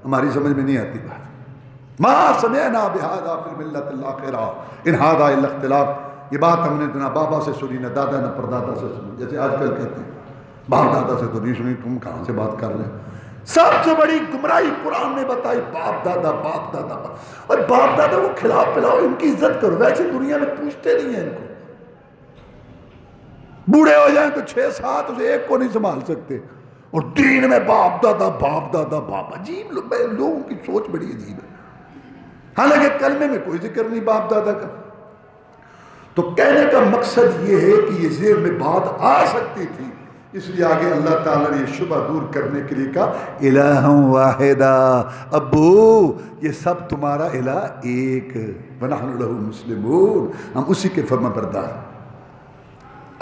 ہماری سمجھ میں نہیں آتی بات۔ ما سمعنا بہذا فی الملۃ الاخرہ ان ھذا الا اختلاف، یہ بات ہم نے نہ بابا سے سنی، نہ دادا، نہ پردادا سے سنی، جیسے آج کل کہتے ہیں باپ دادا سے تو نہیں سنی، تم کہاں سے بات کر رہے ہیں؟ سب سے بڑی گمراہی قرآن نے بتائی باپ دادا، باپ دادا، اور باپ دادا کو کھلاؤ پلاؤ، ان کی عزت کرو، ویسے دنیا میں پوچھتے نہیں ہیں ان کو، بوڑھے ہو جائیں تو 6-7 اسے ایک کو نہیں سنبھال سکتے، اور دین میں باپ دادا باپ دادا باپ، عجیب لوگوں کی سوچ بڑی عجیب ہے۔ حالانکہ کلمے میں کوئی ذکر نہیں باپ دادا کا۔ تو کہنے کا مقصد یہ ہے کہ یہ ذہن میں بات آ سکتی تھی، اس لیے آگے اللہ تعالیٰ نے یہ شبہ دور کرنے کے لیے کہا الہ واحدہ، ابو یہ سب تمہارا الہ ایک، ونحن لہ مسلمون، ہم اسی کے فرما بردار۔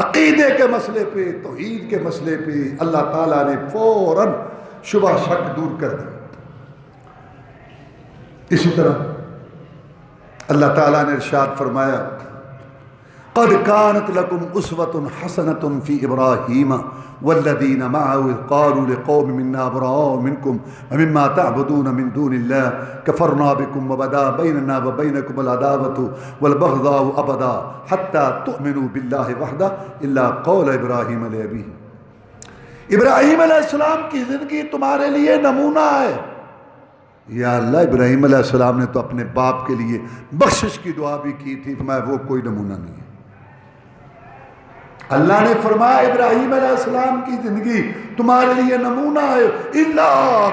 عقیدے کے مسئلے پہ، توحید کے مسئلے پہ اللہ تعالیٰ نے فوراً شبہ شک دور کر دیا۔ اسی طرح اللہ تعالیٰ نے ارشاد فرمایا قد كانت لكم اسوة حسنة في ابراہیم والذین معه اذ قالوا لقوم منا براء منكم ومما تعبدون من دون الله كفرنا بكم وبدا بيننا وبينكم العداوة والبغضاء ابدا حتى تؤمنوا بالله وحده الا قول ابراہیم لأبيه۔ ابراہیم علیہ السلام کی زندگی تمہارے لیے نمونہ ہے۔ یا اللہ، ابراہیم علیہ السلام نے تو اپنے باپ کے لیے بخشش کی دعا بھی کی تھی، فرمایا وہ کوئی نمونہ نہیں ہے۔ اللہ نے فرمایا ابراہیم علیہ السلام کی زندگی تمہارے لیے نمونہ ہے، الا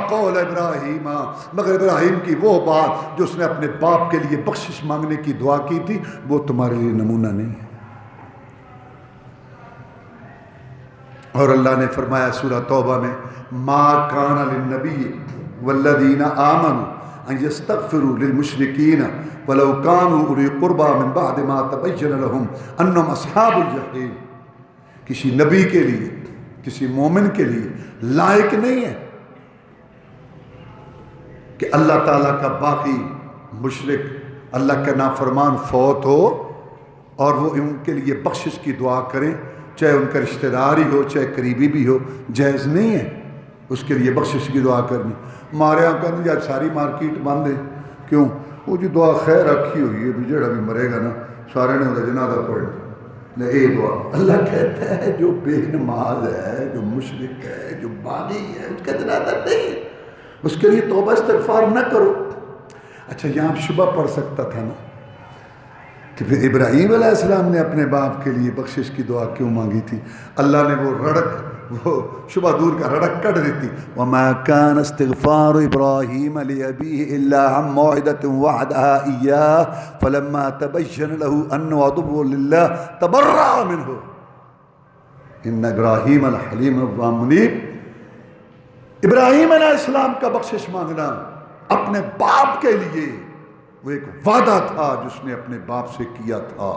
قول ابراہیم، مگر ابراہیم کی وہ بات جو اس نے اپنے باپ کے لیے بخشش مانگنے کی دعا کی تھی، وہ تمہارے لیے نمونہ نہیں ہے۔ اور اللہ نے فرمایا سورہ توبہ میں ما کان للنبی والذین آمنوا ان یستغفروا للمشرکین ولو کانوا اولی قربى من بعد ما تبین لهم انہم اصحاب الجحیم، کسی نبی کے لیے، کسی مومن کے لیے لائق نہیں ہے کہ اللہ تعالیٰ کا باقی مشرک، اللہ کا نافرمان فوت ہو اور وہ ان کے لیے بخشش کی دعا کریں، چاہے ان کا رشتہ دار ہی ہو، چاہے قریبی بھی ہو، جائز نہیں ہے اس کے لیے بخشش کی دعا کرنی۔ ہمارے یہاں کہتے ہیں آج ساری مارکیٹ بند ہے، کیوں؟ وہ جو دعا خیر رکھی ہوئی ہے، بھی جڑا بھی مرے گا نا سارے نے جنازہ پڑھنا اے دعا۔ اللہ کہتا ہے جو بے نماز ہے، جو مشرک ہے، جو باغی ہے، اس کا جنازہ نہیں، اس کے لیے توبہ استغفار نہ کرو۔ اچھا یہاں شبہ پڑ سکتا تھا نا کہ پھر ابراہیم علیہ السلام نے اپنے باپ کے لیے بخشش کی دعا کیوں مانگی تھی؟ اللہ نے وہ رڑک، وہ شبہ دور کا رڑک کٹ دیتی۔ وَمَا كَانَ اسْتِغْفَارُ إِبْرَاهِيمَ لِأَبِيهِ إِلَّا عَن مَّوْعِدَةٍ وَعَدَهَا إِيَّاهُ فَلَمَّا تَبَيَّنَ لَهُ أَنَّهُ عَدُوٌّ لِلَّهِ تَبَرَّأَ مِنْهُ إِنَّ إِبْرَاهِيمَ لَحَلِيمٌ أَوَّاهٌ مُنِيبٌ۔ ابراہیم علیہ السلام کا بخشش مانگنا اپنے باپ کے لیے وہ ایک وعدہ تھا جو اس نے اپنے باپ سے کیا تھا،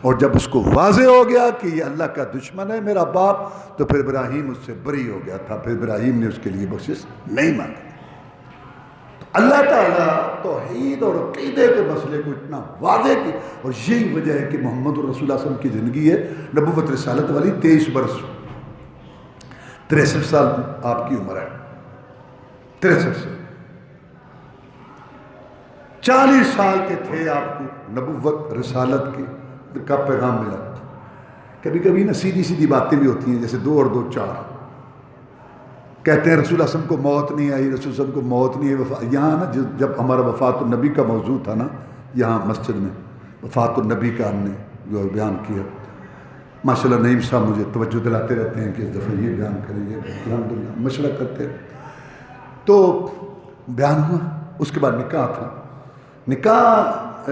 اور جب اس کو واضح ہو گیا کہ یہ اللہ کا دشمن ہے میرا باپ، تو پھر ابراہیم اس سے بری ہو گیا تھا، پھر ابراہیم نے اس کے لیے بخشش نہیں مانگی۔ تو اللہ تعالیٰ توحید اور عقیدے کے مسئلے کو اتنا واضح کی، اور یہی وجہ ہے کہ محمد رسول اللہ صلی اللہ علیہ وسلم کی زندگی ہے نبوت رسالت والی 23 برس، 63 سال آپ کی عمر ہے، 63 سال، 40 سال کے تھے آپ کو نبوت رسالت کا پیغام ملا۔ کبھی کبھی نا سیدھی سیدھی باتیں بھی ہوتی ہیں، جیسے 2 اور 2 4، کہتے ہیں رسول اللہ صلی اللہ علیہ وسلم کو موت نہیں آئی، رسول اللہ علیہ وسلم کو موت نہیں آئی۔ یہاں نا جب ہمارا وفات النبی کا موضوع تھا نا، یہاں مسجد میں وفات النبی کا ہم نے جو بیان کیا، ماشاءاللہ نعیم صاحب مجھے توجہ دلاتے رہتے ہیں کہ اس دفعہ یہ بیان کریں، یہ الحمدللہ مشورہ کرتے ہیں۔ تو بیان ہوا، اس کے بعد نکاح تھا، نکاح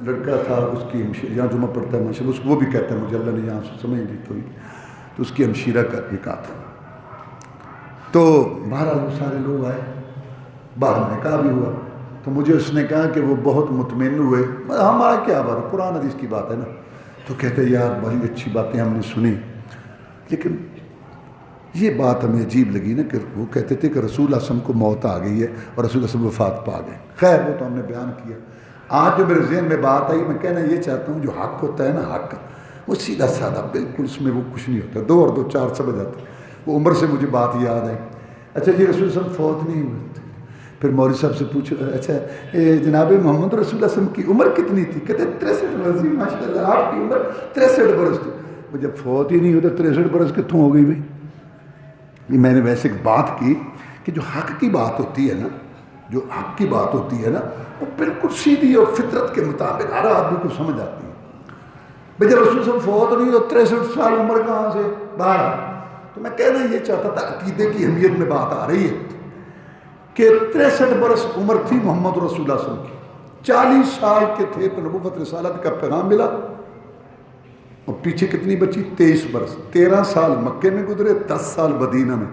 لڑکا تھا، اس کی یہاں جمعہ پڑھتا ہے ماشاءاللہ، وہ بھی کہتا ہے مجھے اللہ نے یہاں سے سمجھ دی تو اس کی ہمشیرہ کا نکاح تھا۔ تو بہرحال وہ سارے لوگ آئے، باہر نکاح بھی ہوا، تو مجھے اس نے کہا کہ وہ بہت مطمئن ہوئے. ہمارا کیا بات ہے، قرآن حدیث کی بات ہے نا. تو کہتے یار بڑی اچھی باتیں ہم نے سنی، لیکن یہ بات ہمیں عجیب لگی نا کہ وہ کہتے تھے کہ رسول اللہ صلی اللہ علیہ وسلم کو موت آ گئی ہے اور رسول اللہ صلی اللہ علیہ وسلم وفات پا گئے. خیر وہ تو ہم نے بیان کیا. آج جو میرے ذہن میں بات آئی، میں کہنا یہ چاہتا ہوں جو حق ہوتا ہے نا، حق وہ سیدھا سادہ، بالکل اس میں وہ کچھ نہیں ہوتا. 2 اور 2 4 سمجھ آتا ہے. وہ عمر سے مجھے بات یاد آئی. اچھا جی رسول اللہ صلی اللہ علیہ وسلم فوت نہیں ہوئے. پھر مولوی صاحب سے پوچھو اچھا جناب محمد رسول اللہ صلی اللہ علیہ وسلم کی عمر کتنی تھی؟ کہتے 63 برس. ماشاء اللہ آپ کی عمر 63 برس تھی. وہ جب فوت ہی نہیں ہوتا 63 برس کتوں ہو گئی بھائی؟ میں نے ویسے ایک بات کی کہ جو حق کی بات ہوتی ہے نا، جو حق کی بات ہوتی ہے نا، وہ بالکل سیدھی اور فطرت کے مطابق ہر آدمی کو سمجھ آتی ہے. بھائی جب رسول صاحب فوت نہیں تو 63 سال عمر کہاں سے باہر؟ تو میں کہنا یہ چاہتا تھا، عقیدے کی اہمیت میں بات آ رہی ہے کہ 63 برس عمر تھی محمد رسول اللہ صلی اللہ علیہ وسلم کی. 40 سال کے تھے تو نبوت رسالت کا پیغام ملا. اور پیچھے کتنی بچی؟ 23 برس. 13 سال مکے میں گزرے، 10 سال مدینہ میں.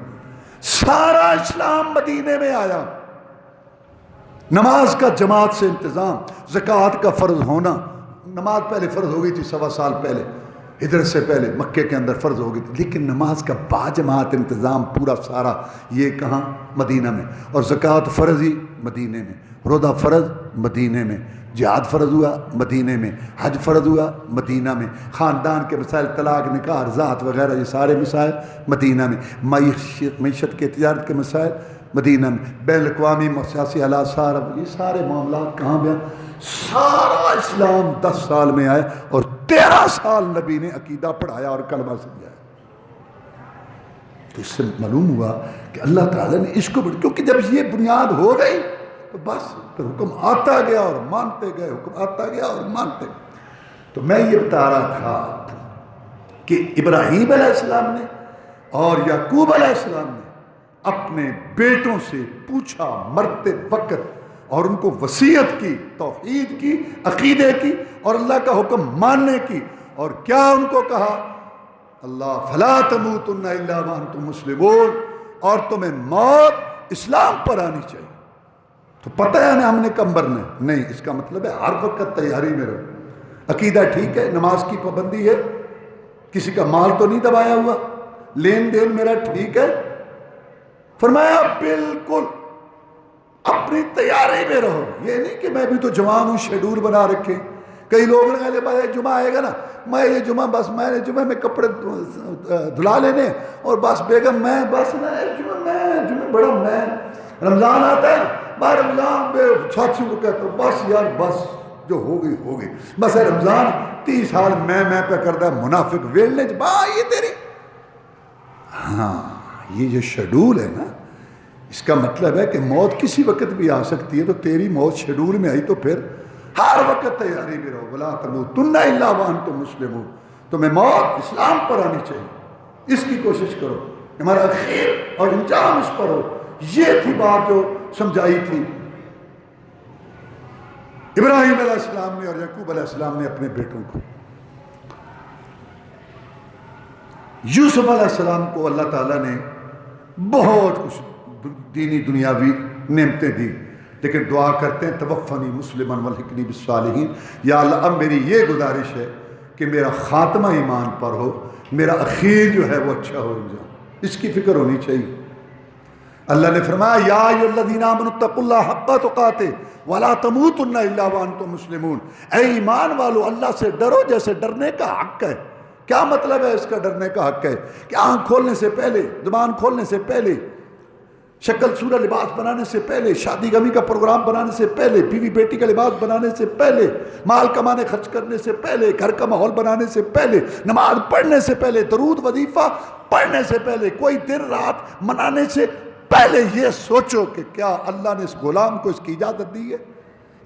سارا اسلام مدینے میں آیا. نماز کا جماعت سے انتظام، زکوٰۃ کا فرض ہونا. نماز پہلے فرض ہو گئی تھی 1.25 سال پہلے، ہجرت سے پہلے مکے کے اندر فرض ہو گئی تھی، لیکن نماز کا باجماعت انتظام پورا سارا یہ کہاں؟ مدینہ میں. اور زکوٰۃ فرض ہی مدینے میں، روزہ فرض مدینے میں، جہاد فرض ہوا مدینے میں، حج فرض ہوا مدینہ میں، خاندان کے مسائل، طلاق، نکاح، ارضاعت وغیرہ یہ سارے مسائل مدینہ میں، معیشت کے تجارت کے مسائل مدینہ میں، بین الاقوامی سیاسی حالات سارا یہ سارے معاملات کہاں بیان؟ سارا اسلام 10 سال میں آئے اور 13 سال نبی نے عقیدہ پڑھایا اور کلمہ سمجھایا. تو اس سے معلوم ہوا کہ اللہ تعالیٰ نے اس کو کیونکہ جب یہ بنیاد ہو گئی تو بس پھر حکم آتا گیا اور مانتے گئے، حکم آتا گیا اور مانتے گئے. تو میں یہ بتا رہا تھا کہ ابراہیم علیہ السلام نے اور یعقوب علیہ السلام نے اپنے بیٹوں سے پوچھا مرتے وقت اور ان کو وصیت کی، توحید کی، عقیدے کی اور اللہ کا حکم ماننے کی. اور کیا ان کو کہا؟ اللہ فلا تموتن الا وانتم مسلمون، اور تمہیں موت اسلام پر آنی چاہیے. تو پتہ ہے نا ہم نے کم برنا نہیں، اس کا مطلب ہے ہر وقت تیاری میں رہو. عقیدہ ٹھیک ہے، نماز کی پابندی ہے، کسی کا مال تو نہیں دبایا ہوا، لین دین میرا ٹھیک ہے. فرمایا بالکل اپنی تیاری میں رہو. یہ نہیں کہ میں بھی تو جوان ہوں، شیڈول بنا رکھے. کئی لوگ لگے بھائی جمعہ آئے گا نا، میں یہ جمعہ بس میں نے جمعہ میں کپڑے دھلا لینے اور بس بیگم میں بس جمعہ بڑا میں رمضان آتا ہے میں رمضان میں ساتھیوں کو کہتا ہوں بس یار بس جو ہو گئی ہو گئی بس ہے رمضان 30 سال میں پہ کرتا ہے منافق ویلنے یہ تیری. ہاں یہ جو شیڈول ہے نا، اس کا مطلب ہے کہ موت کسی وقت بھی آ سکتی ہے. تو تیری موت شیڈول میں آئی تو پھر ہر وقت تیاری میں رہو. وَلَا تَمُوتُنَّ إِلَّا وَأَنْتُمْ مُسْلِمُونَ. تمہیں موت اسلام پر آنی چاہیے، اس کی کوشش کرو، ہمارا خیر اور انجام اس پر ہو. یہ تھی بات جو سمجھائی تھی ابراہیم علیہ السلام نے اور یعقوب علیہ السلام نے اپنے بیٹوں کو. یوسف علیہ السلام کو اللہ تعالیٰ نے بہت کچھ دینی دنیاوی نعمتیں دی، لیکن دعا کرتے ہیں توفنی مسلما والحقنی بالصالحین. یا اللہ اب میری یہ گزارش ہے کہ میرا خاتمہ ایمان پر ہو، میرا اخیر جو ہے وہ اچھا ہو انجام، اس کی فکر ہونی چاہیے. اللہ نے فرمایا یا ایھا الذین آمنوا اتقوا اللہ حق تقاتہ ولا تموتن الا وانتم مسلمون. اے ایمان والو اللہ سے ڈرو جیسے ڈرنے کا حق ہے. کیا مطلب ہے اس کا ڈرنے کا حق ہے؟ کہ آنکھ کھولنے سے پہلے، زبان کھولنے سے پہلے، شکل صورت لباس بنانے سے پہلے، شادی غمی کا پروگرام بنانے سے پہلے، بیوی بیٹی کا لباس بنانے سے پہلے، مال کمانے خرچ کرنے سے پہلے، گھر کا ماحول بنانے سے پہلے، نماز پڑھنے سے پہلے، درود وظیفہ پڑھنے سے پہلے، کوئی دن رات منانے سے پہلے یہ سوچو کہ کیا اللہ نے اس غلام کو اس کی اجازت دی ہے.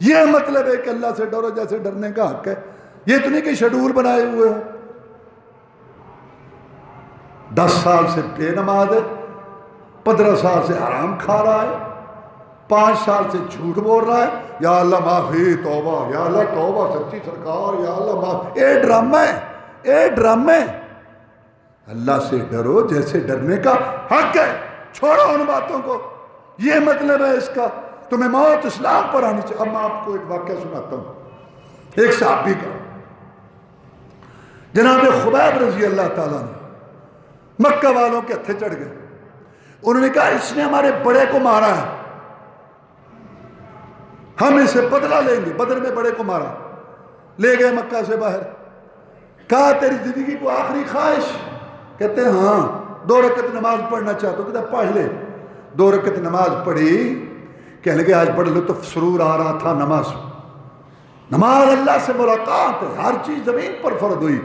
یہ مطلب ہے کہ اللہ سے ڈرو جیسے ڈرنے کا حق ہے. یہ تو نہیں کہ شیڈول بنائے ہوئے ہوں. 10 سال سے بے نماز ہے، 15 سال سے حرام کھا رہا ہے، 5 سال سے جھوٹ بول رہا ہے. یا اللہ معافی، توبہ، یا اللہ توبہ سچی سرکار، یا اللہ معافی. اے ڈرامہ ہے، اے ڈرامہ ہے. اللہ سے ڈرو جیسے ڈرنے کا حق ہے. چھوڑو ان باتوں کو، یہ مطلب ہے اس کا. تمہیں موت اسلام پر آنی چاہیے۔ اب میں آپ کو ایک واقعہ سناتا ہوں، ایک صحابی کا، جناب خبیب رضی اللہ تعالیٰ نے مکہ والوں کے ہتھے چڑھ گئے۔ انہوں نے کہا اس نے ہمارے بڑے کو مارا ہے، ہم اسے بدلہ لیں گے۔ بدر میں بڑے کو مارا، لے گئے مکہ سے باہر۔ کہا تیری زندگی کو آخری خواہش؟ کہتے ہیں ہاں 2 رکعت نماز پڑھنا چاہتا ہوں۔ کہتے ہیں پڑھ لے۔ 2 رکعت نماز پڑھی، کہنے لگے آج بڑا لطف سرور آ رہا تھا نماز اللہ سے ملاقات ہے، ہر چیز زمین پر فرض ہوئی،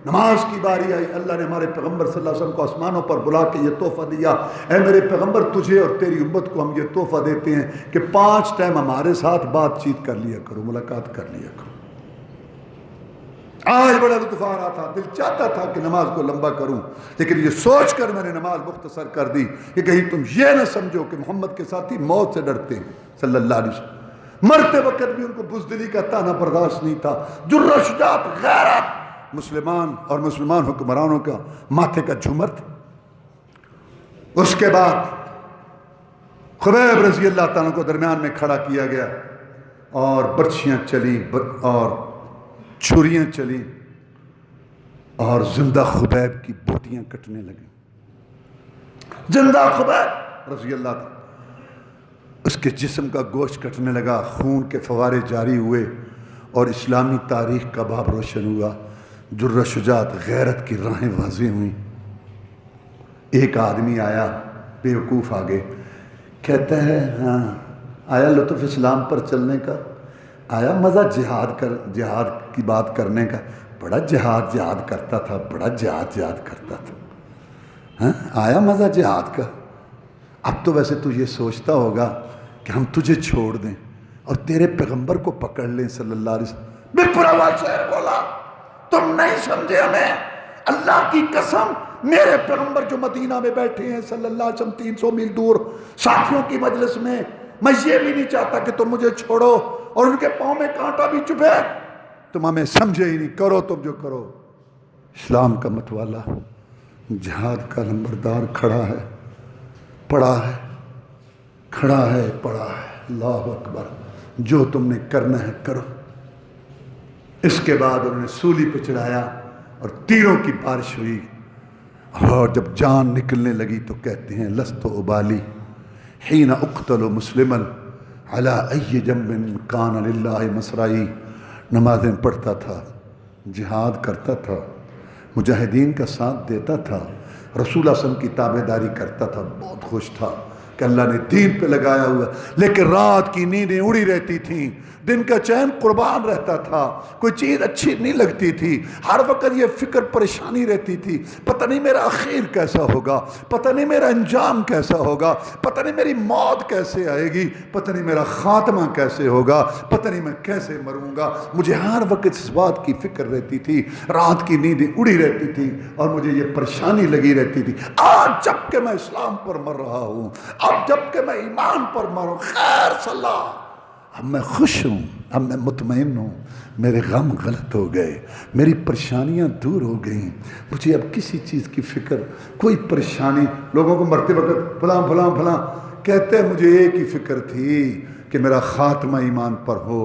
نماز کی باری آئی۔ اللہ نے ہمارے پیغمبر صلی اللہ علیہ وسلم کو آسمانوں پر بلا کے یہ تحفہ دیا، اے میرے پیغمبر تجھے اور تیری امت کو ہم یہ تحفہ دیتے ہیں کہ 5 ٹائم ہمارے ساتھ بات چیت کر لیا کرو، ملاقات کر لیا کرو۔ آج بڑا لطف آ رہا تھا، دل چاہتا تھا کہ نماز کو لمبا کروں، لیکن یہ سوچ کر میں نے نماز مختصر کر دی کہ کہیں تم یہ نہ سمجھو کہ محمد کے ساتھی موت سے ڈرتے ہیں صلی اللہ علیہ وسلم۔ مرتے وقت بھی ان کو بزدلی کا تانا برداشت نہیں تھا، جرأت و شجاعت غیرت مسلمان اور مسلمان حکمرانوں کا ماتھے کا جھومر تھا۔ اس کے بعد خبیب رضی اللہ تعالیٰ کو درمیان میں کھڑا کیا گیا اور برچھیاں چلی اور چھریاں چلی اور زندہ خبیب کی بوٹیاں کٹنے لگیں۔ زندہ خبیب رضی اللہ تعالیٰ، اس کے جسم کا گوشت کٹنے لگا، خون کے فوارے جاری ہوئے اور اسلامی تاریخ کا باب روشن ہوا، جرأت شجاعت غیرت کی راہیں واضح ہوئیں۔ ایک آدمی آیا بیوقوف آگے، کہتا ہے ہاں آیا لطف اسلام پر چلنے کا، آیا مزہ جہاد کی بات کرنے کا، بڑا جہاد کرتا تھا، بڑا جہاد کرتا تھا، ہاں آیا مزہ جہاد کا۔ اب تو ویسے تو یہ سوچتا ہوگا کہ ہم تجھے چھوڑ دیں اور تیرے پیغمبر کو پکڑ لیں صلی اللہ علیہ وسلم۔ بپروا شعر بولا، تم نہیں سمجھے ہمیں، اللہ کی قسم میرے پیغمبر جو مدینہ میں بیٹھے ہیں صلی اللہ علیہ وسلم 300 میل دور ساتھیوں کی مجلس میں یہ بھی نہیں چاہتا کہ تم مجھے چھوڑو اور ان کے پاؤں میں کانٹا بھی چبھے۔ تم ہمیں سمجھے ہی نہیں، کرو تم جو کرو۔ اسلام کا متوالا جہاد کا نمبردار کھڑا ہے، پڑا ہے، کھڑا ہے، پڑا ہے، اللہ اکبر، جو تم نے کرنا ہے کرو۔ اس کے بعد انہوں نے سولی پہ چڑھایا اور تیروں کی بارش ہوئی، اور جب جان نکلنے لگی تو کہتے ہیں لست ابالی حین اقتل مسلما علی ای جنب کان للہ مسرائی۔ نمازیں پڑھتا تھا، جہاد کرتا تھا، مجاہدین کا ساتھ دیتا تھا، رسول اللہ صلی اللہ علیہ وسلم کی تابعداری کرتا تھا، بہت خوش تھا کہ اللہ نے دین پہ لگایا ہوا، لیکن رات کی نیندیں اڑی رہتی تھیں، دن کا چین قربان رہتا تھا، کوئی چیز اچھی نہیں لگتی تھی، ہر وقت یہ فکر پریشانی رہتی تھی، پتہ نہیں میرا اخیر کیسا ہوگا، پتہ نہیں میرا انجام کیسا ہوگا، پتہ نہیں میری موت کیسے آئے گی، پتہ نہیں میرا خاتمہ کیسے ہوگا، پتہ نہیں میں کیسے مروں گا۔ مجھے ہر وقت اس بات کی فکر رہتی تھی، رات کی نیندیں اڑی رہتی تھی اور مجھے یہ پریشانی لگی رہتی تھی۔ آج جب کہ میں اسلام پر مر رہا ہوں، اب جب کہ میں ایمان پر مروں، خیر صلاح، اب میں خوش ہوں، اب میں مطمئن ہوں، میرے غم غلط ہو گئے، میری پریشانیاں دور ہو گئیں، مجھے اب کسی چیز کی فکر، کوئی پریشانی۔ لوگوں کو مرتے وقت فلاں فلاں فلاں کہتے ہیں، مجھے ایک ہی فکر تھی کہ میرا خاتمہ ایمان پر ہو۔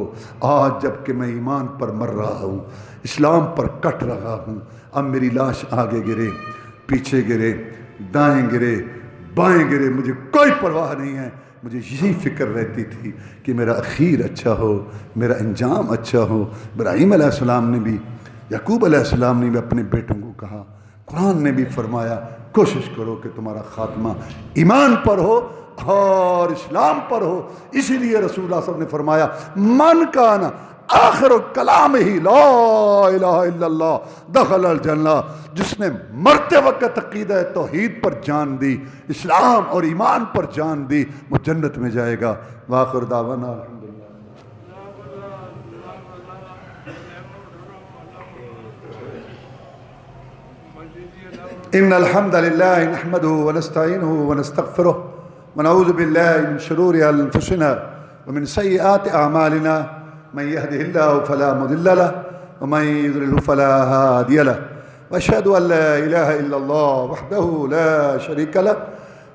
آج جب کہ میں ایمان پر مر رہا ہوں، اسلام پر کٹ رہا ہوں، اب میری لاش آگے گرے، پیچھے گرے، دائیں گرے، بائیں گرے، مجھے کوئی پرواہ نہیں ہے۔ مجھے یہی فکر رہتی تھی کہ میرا اخیر اچھا ہو، میرا انجام اچھا ہو۔ ابراہیم علیہ السلام نے بھی، یعقوب علیہ السلام نے بھی اپنے بیٹوں کو کہا، قرآن نے بھی فرمایا کوشش کرو کہ تمہارا خاتمہ ایمان پر ہو اور اسلام پر ہو۔ اسی لیے رسول اللہ صلی اللہ علیہ وسلم نے فرمایا من کان آخر کلام ہی لا الہ الا اللہ دخل الجنہ، جس نے مرتے وقت عقیدہ توحید پر جان دی، اسلام اور ایمان پر جان دی، وہ جنت میں جائے گا۔ وآخر دعوانا الحمدللہ۔ ان الحمد للہ نحمده ونستعینه ونستغفره ونعوذ باللہ من شرور انفسنا ومن سیئات اعمالنا، من يهده الله فلا مضل له ومن يضلل فلا هادي له، واشهد ان لا اله الا الله وحده لا شريك له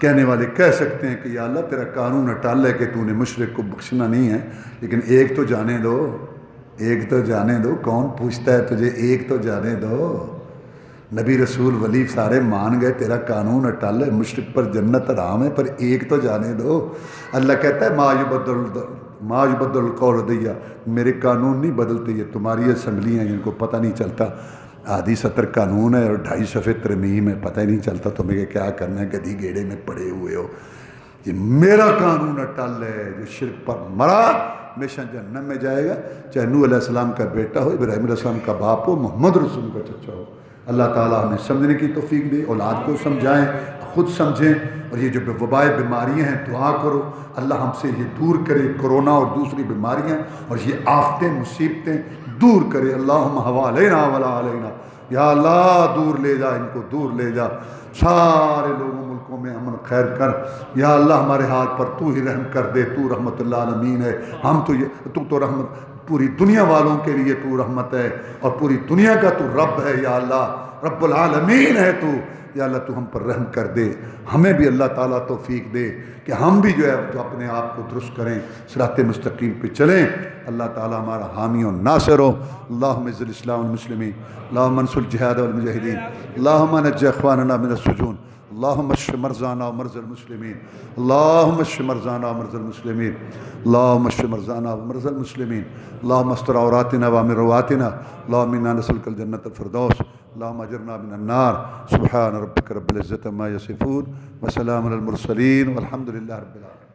کہنے والے کہہ سکتے ہیں کہ یا اللہ تیرا قانون اٹل ہے کہ تو نے مشرک کو بخشنا نہیں ہے، لیکن ایک تو جانے دو، ایک تو جانے دو، کون پوچھتا ہے تجھے، ایک تو جانے دو۔ نبی رسول ولی سارے مان گئے تیرا قانون اٹل ہے، مشرک پر جنت حرام ہے، پر ایک تو جانے دو۔ اللہ کہتا ہے ما یبدل القول لدی، میرے قانون نہیں بدلتے، یہ تمہاری اسمبلی ہیں جن کو پتہ نہیں چلتا آدھی سطر قانون ہے اور 2.5 صفحے ترمیم ہے، پتہ ہی نہیں چلتا تمہیں کہ کیا کرنا ہے، گدھی گیڑے میں پڑے ہوئے ہو۔ یہ میرا قانون اٹل ہے، جو شرک پر مرا ہمیشہ جہنم میں جائے گا، چاہے نوح علیہ السلام کا بیٹا ہو، ابراہیم علیہ السلام کا باپ ہو، محمد رسول کا چچا ہو۔ اللہ تعالیٰ ہمیں سمجھنے کی توفیق دے، اولاد کو سمجھائیں، خود سمجھیں، اور یہ جو وبائے بیماریاں ہیں دعا کرو اللہ ہم سے یہ دور کرے، کرونا اور دوسری بیماریاں اور یہ آفتیں مصیبتیں دور کرے۔ اللہم حوالینا ولا علینا، یا اللہ دور لے جا، ان کو دور لے جا، سارے لوگوں ملکوں میں امن خیر کر، یا اللہ ہمارے حال پر تو ہی رحم کر دے، تو رحمت اللہ عالمین ہے، ہم تو رحمت پوری دنیا والوں کے لیے تو رحمت ہے، اور پوری دنیا کا تو رب ہے، یا اللہ رب العالمین ہے تو، یا اللہ تو ہم پر رحم کر دے، ہمیں بھی اللہ تعالیٰ توفیق دے کہ ہم بھی جو ہے تو اپنے آپ کو درست کریں، صراط مستقیم پہ چلیں۔ اللہ تعالیٰ ہمارا حامی و ناصر ہو۔ اللہم اعز الاسلام والمسلمین، اللہم انصر الجہاد والمجاہدین، اللہم نجی اخواننا من السجون، اللہم اشف مرضانا ومرضى المسلمین، اللہم اشف مرضانا ومرضى المسلمین، اللہم اشف مرضانا ومرضى المسلمین، اللہم استر عوراتنا وامن رواتنا، اللہم انا نسألک الجنة الفردوس، اللہم اجرنا من النار، سبحان ربک رب العزة عما یصفون وسلام علی المرسلین والحمد للہ رب العالمین۔